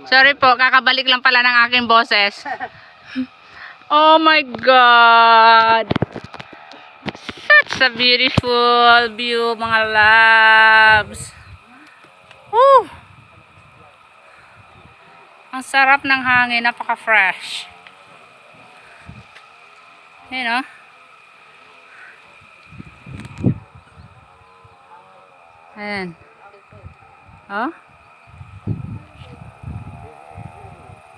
Sorry po, kakabalik lang pala ng aking boses. Oh my God! Such a beautiful view, mga loves. Woo! Ang sarap ng hangin, napaka-fresh. Ayan, oh. Ayan. Oh.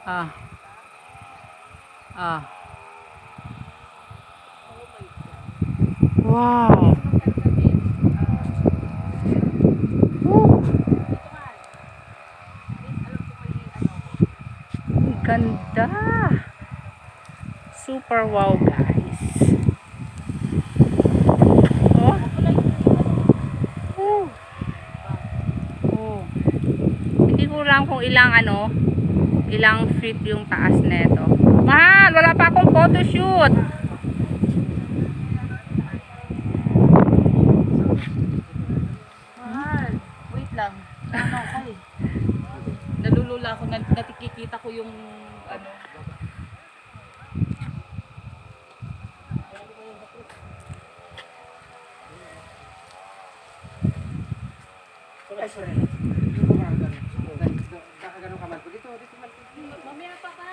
Ah. Ah. Wow. Woo. Ganda. Super wow, guys. Oh. Oh. Oh. Hindi ko lang kung ilang feet yung taas neto. Mahal, wala pa akong photoshoot. Mahal, wait lang. Ano ako eh. Nalulula ako, natikikita ko yung ano. Mamaya pa ka.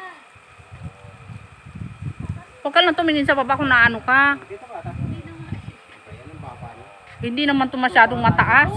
Huwag ka lang tumingin sa baba kung naano ka. Hindi naman to masyadong mataas.